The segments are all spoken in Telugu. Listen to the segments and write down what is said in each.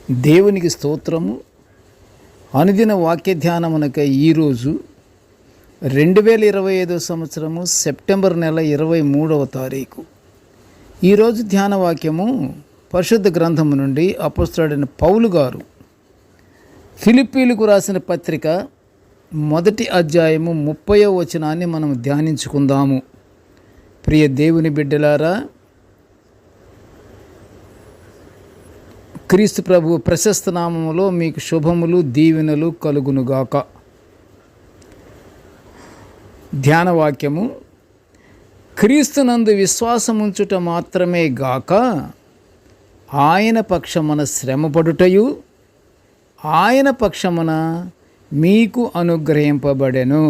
దేవునికి స్తోత్రము. అనుదిన వాక్య ధ్యానమునకై ఈరోజు 2025 సంవత్సరము సెప్టెంబర్ నెల 23వ తారీఖు. ఈరోజు ధ్యాన వాక్యము పరిశుద్ధ గ్రంథము నుండి అపోస్తలుడైన పౌలు గారు ఫిలిప్పీలకు రాసిన పత్రిక 1వ అధ్యాయము 30వ వచనాన్ని మనం ధ్యానించుకుందాము. ప్రియ దేవుని బిడ్డలారా, క్రీస్తు ప్రభు ప్రశస్త నామములో మీకు శుభములు దీవెనలు కలుగునుగాక. ధ్యానవాక్యము: క్రీస్తునందు విశ్వాసముంచుట మాత్రమే గాక ఆయన పక్షమున శ్రమపడుటయు ఆయన పక్షమున మీకు అనుగ్రహింపబడెను.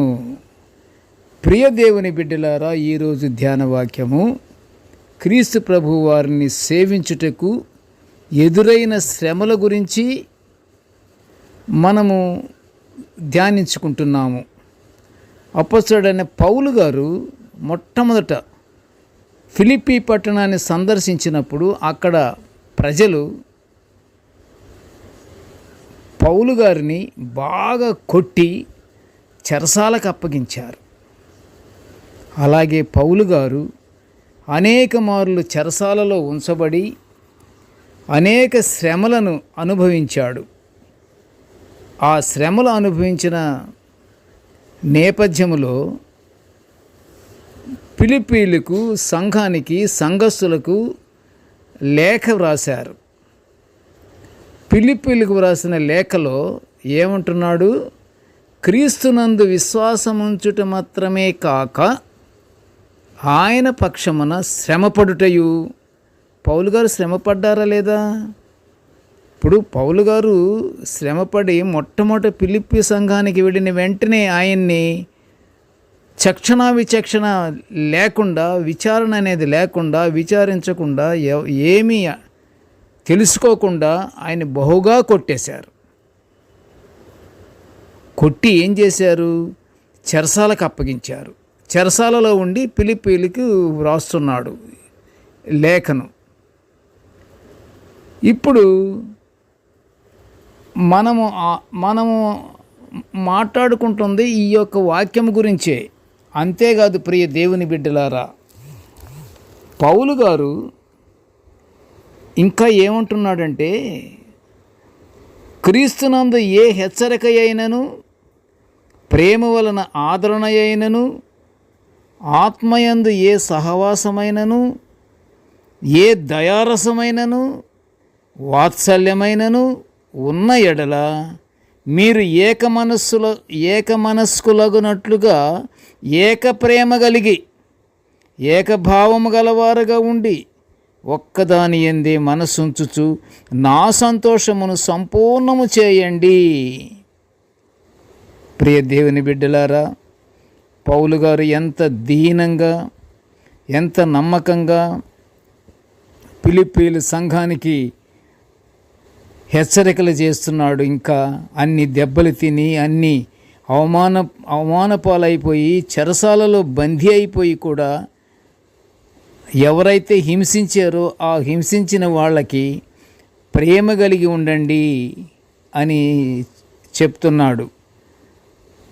ప్రియ దేవుని బిడ్డలారా, ఈరోజు ధ్యానవాక్యము క్రీస్తు ప్రభు వారిని సేవించుటకు ఎదురైన శ్రమల గురించి మనము ధ్యానించుకుంటున్నాము. అపోస్తలుడైన పౌలు గారు మొట్టమొదట ఫిలిప్పీ పట్టణాన్ని సందర్శించినప్పుడు అక్కడ ప్రజలు పౌలు గారిని బాగా కొట్టి చెరసాలకు అప్పగించారు. అలాగే పౌలు గారు అనేక మార్లు చెరసాలలో ఉంచబడి అనేక శ్రమలను అనుభవించాడు. ఆ శ్రమలు అనుభవించిన నేపథ్యములో ఫిలిప్పీలకు సంఘానికి సంఘస్థులకు లేఖ వ్రాశారు. ఫిలిప్పీలకు వ్రాసిన లేఖలో ఏమంటున్నాడు? క్రీస్తునందు విశ్వాసముంచుట మాత్రమే కాక ఆయన పక్షమున శ్రమపడుటయు. పౌలు గారు శ్రమపడ్డారా లేదా? ఇప్పుడు పౌలు గారు శ్రమపడి మొట్టమొదటి ఫిలిప్పీ సంఘానికి వెళ్ళిన వెంటనే ఆయన్ని చక్షణ విచక్షణ లేకుండా, విచారణ అనేది లేకుండా, విచారించకుండా, ఏమీ తెలుసుకోకుండా ఆయన బహుగా కొట్టేశారు. కొట్టి ఏం చేశారు? చెరసాలకు అప్పగించారు. చెరసాలలో ఉండి ఫిలిప్పీలకు వ్రాస్తున్నాడు లేఖను. ఇప్పుడు మనము మాట్లాడుకుంటుంది ఈ యొక్క వాక్యం గురించే. అంతేకాదు ప్రియ దేవుని బిడ్డలారా, పౌలు గారు ఇంకా ఏమంటున్నాడంటే, క్రీస్తునందు ఏ హెచ్చరిక అయినను, ప్రేమ వలన ఆదరణ అయినను, ఆత్మయందు ఏ సహవాసమైనను, ఏ దయారసమైనను, వాత్సల్యమైనను ఉన్న ఎడల మీరు ఏకమనస్కులగునట్లుగా ఏక ప్రేమ కలిగి ఏకభావము గలవారుగా ఉండి ఒక్కదాని యందే మనసుంచుచు నా సంతోషమును సంపూర్ణము చేయండి. ప్రియ దేవుని బిడ్డలారా, పౌలు గారు ఎంత దీనంగా, ఎంత నమ్మకంగా ఫిలిప్పీల సంఘానికి హెచ్చరికలు చేస్తున్నాడు. ఇంకా అన్ని దెబ్బలు తిని, అన్ని అవమానపాలైపోయి, చెరసాలలో బందీ అయిపోయి కూడా ఎవరైతే హింసించారో ఆ హింసించిన వాళ్ళకి ప్రేమ కలిగి ఉండండి అని చెప్తున్నాడు.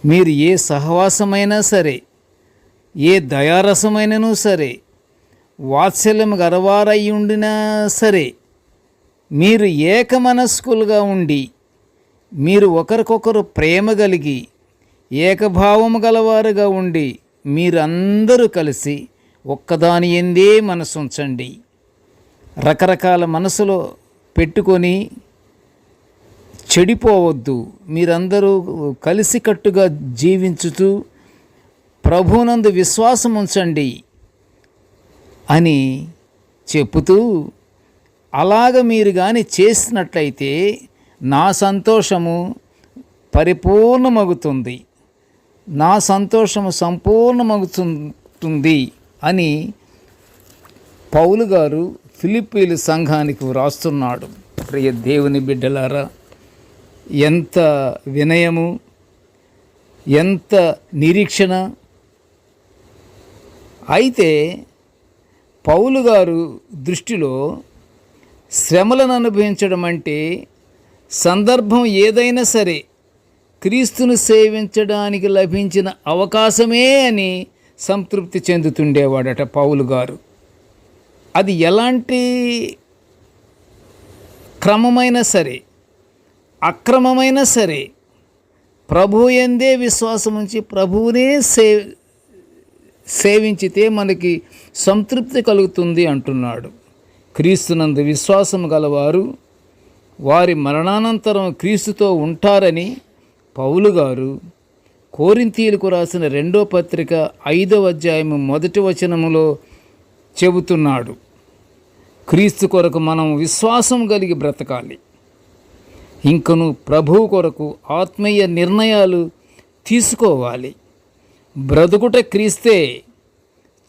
మీరు ఏ సహవాసమైనా సరే, ఏ దయారసమైనను సరే, వాత్సల్యం గలవారై ఉండినా సరే, మీరు ఏకమనస్కులుగా ఉండి, మీరు ఒకరికొకరు ప్రేమ కలిగి ఏకభావము గలవారుగా ఉండి, మీరందరూ కలిసి ఒక్కదాని యందే మనసుంచండి. రకరకాల మనసులో పెట్టుకొని చెడిపోవద్దు. మీరందరూ కలిసికట్టుగా జీవించుతూ ప్రభువునందు విశ్వాసం ఉంచండి అని చెప్పుతూ, అలాగ మీరు కానీ చేసినట్లయితే నా సంతోషము పరిపూర్ణమగుతుంది, నా సంతోషము సంపూర్ణమగుతుంది అని పౌలు గారు ఫిలిప్పీల సంఘానికి వ్రాస్తున్నాడు. ప్రియ దేవుని బిడ్డలారా, ఎంత వినయము, ఎంత నిరీక్షణ! అయితే పౌలు గారు దృష్టిలో శ్రమలను అనుభవించడం అంటే సందర్భం ఏదైనా సరే క్రీస్తును సేవించడానికి లభించిన అవకాశమే అని సంతృప్తి చెందుతుండేవాడట పౌలు గారు. అది ఎలాంటి క్రమమైనా సరే, అక్రమమైనా సరే, ప్రభువు యందే విశ్వాసం ఉంచి ప్రభువునే సేవించితే మనకి సంతృప్తి కలుగుతుంది అంటున్నాడు. క్రీస్తునందు విశ్వాసం గలవారు వారి మరణానంతరం క్రీస్తుతో ఉంటారని పౌలు గారు కొరింథీయులకు రాసిన 2వ పత్రిక 5వ అధ్యాయము 1వ వచనములో చెబుతున్నాడు. క్రీస్తు కొరకు మనం విశ్వాసం కలిగి బ్రతకాలి. ఇంకను ప్రభువు కొరకు ఆత్మీయ నిర్ణయాలు తీసుకోవాలి. బ్రతుకుట క్రీస్తే,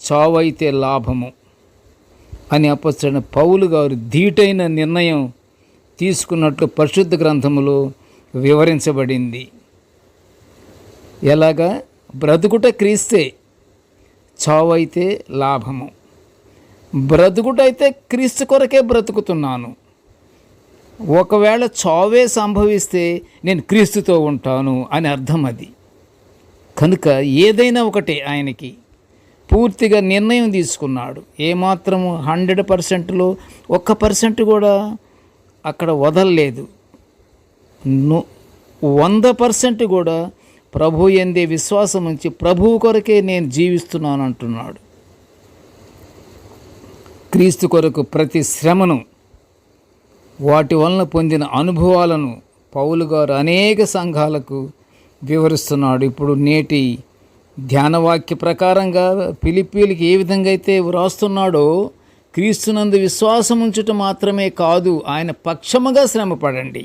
చావైతే లాభము అని అపొస్తలుడైన పౌలు గారు ధీటైన నిర్ణయం తీసుకున్నట్లు పరిశుద్ధ గ్రంథములో వివరించబడింది. ఎలాగా? బ్రతుకుట క్రీస్తే, చావైతే లాభము. బ్రతుకుటైతే క్రీస్తు కొరకే బ్రతుకుతున్నాను. ఒకవేళ చావే సంభవిస్తే నేను క్రీస్తుతో ఉంటాను అని అర్థం. అది కనుక ఏదైనా ఒకటే ఆయనకి పూర్తిగా నిర్ణయం తీసుకున్నాడు. ఏమాత్రము 100%లో 1% కూడా అక్కడ వదలలేదు. 100% కూడా ప్రభు యందే విశ్వాసం ఉంచి ప్రభువు కొరకే నేను జీవిస్తున్నాను అంటున్నాడు. క్రీస్తు కొరకు ప్రతి శ్రమను, వాటి వలన పొందిన అనుభవాలను పౌలు గారు అనేక సంఘాలకు వివరిస్తున్నాడు. ఇప్పుడు నేటి ధ్యానవాక్య ప్రకారంగా ఫిలిప్పీయులకి ఏ విధంగా అయితే వ్రాస్తున్నాడో, క్రీస్తునందు విశ్వాసం ఉంచుట మాత్రమే కాదు, ఆయన పక్షముగా శ్రమపడండి.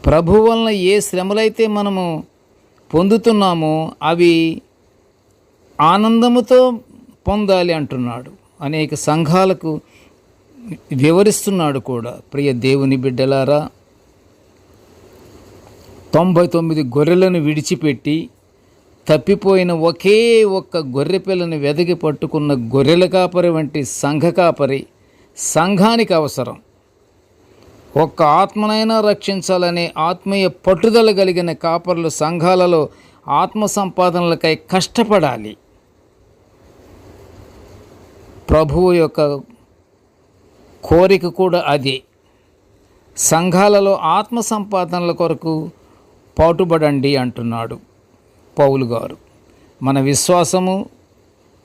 ప్రభు వలన ఏ శ్రమలైతే మనము పొందుతున్నామో అవి ఆనందముతో పొందాలి అంటున్నాడు. అనేక సంఘాలకు వివరిస్తున్నాడు కూడా. ప్రియ దేవుని బిడ్డలారా, 99 గొర్రెలను విడిచిపెట్టి తప్పిపోయిన ఒకే ఒక్క గొర్రె పిల్లని వెదకి పట్టుకున్న గొర్రెల కాపరి వంటి సంఘ కాపరి సంఘానికి అవసరం. ఒక్క ఆత్మనైనా రక్షించాలనే ఆత్మీయ పట్టుదల కలిగిన కాపరులు సంఘాలలో ఆత్మ సంపాదనలకై కష్టపడాలి. ప్రభువు యొక్క కోరిక కూడా అదే. సంఘాలలో ఆత్మ సంపాదనల కొరకు పాటుపడండి అంటున్నాడు పౌలు గారు. మన విశ్వాసము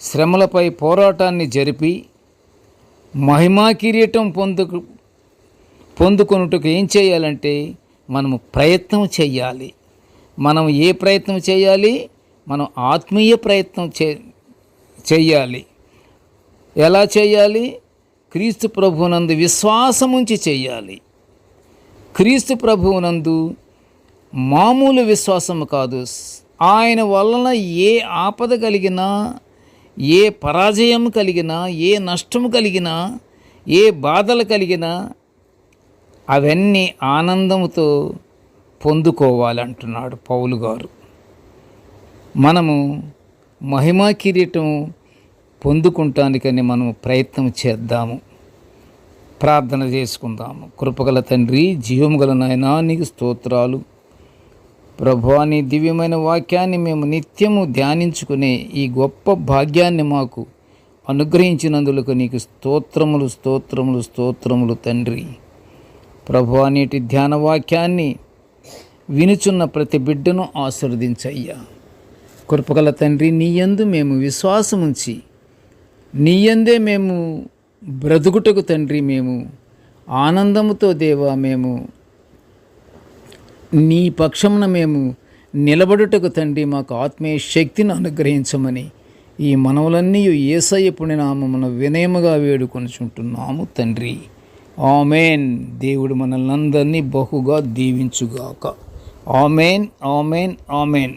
శ్రమలపై పోరాటాన్ని జరిపి మహిమా కిరీటం పొందుకొనుటకు ఏం చేయాలంటే మనము ప్రయత్నం చేయాలి. మనం ఏ ప్రయత్నం చేయాలి? మనం ఆత్మీయ ప్రయత్నం చేయాలి. ఎలా చేయాలి? క్రీస్తు ప్రభువునందు విశ్వాసముంచి చేయాలి. క్రీస్తు ప్రభువునందు మామూలు విశ్వాసము కాదు. ఆయన వలన ఏ ఆపద కలిగినా, ఏ పరాజయం కలిగినా, ఏ నష్టము కలిగినా, ఏ బాధలు కలిగినా అవన్నీ ఆనందముతో పొందుకోవాలంటున్నాడు పౌలు గారు. మనము మహిమా కిరీటం పొందుకుంటానికని మనము ప్రయత్నం చేద్దాము. ప్రార్థన చేసుకుందాము. కృపగల తండ్రి, జీవము గల నాయనా, నీకు స్తోత్రాలు ప్రభువా. నీ దివ్యమైన వాక్యాన్ని మేము నిత్యము ధ్యానించుకునే ఈ గొప్ప భాగ్యాన్ని మాకు అనుగ్రహించినందులకు నీకు స్తోత్రములు, స్తోత్రములు, స్తోత్రములు తండ్రి. ప్రభువా, నీటి ధ్యాన వాక్యాన్ని వినుచున్న ప్రతి బిడ్డను ఆశీర్వదించయ్యా. కృపగల తండ్రి, నీ యందు మేము విశ్వాసముంచి నీ యందే మేము బ్రతుకుటకు తండ్రి, మేము ఆనందముతో దేవా, మేము నీ పక్షమున మేము నిలబడుటకు తండ్రి మాకు ఆత్మీయ శక్తిని అనుగ్రహించమని ఈ మనవులన్నీ యేసయ్య పుణ్యనామమున వినయముగా వేడుకొనుచుంటున్నాము తండ్రి. ఆమేన్. దేవుడు మనల్ని అందరినీ బహుగా దీవించుగాక. ఆమేన్, ఆమేన్, ఆమేన్.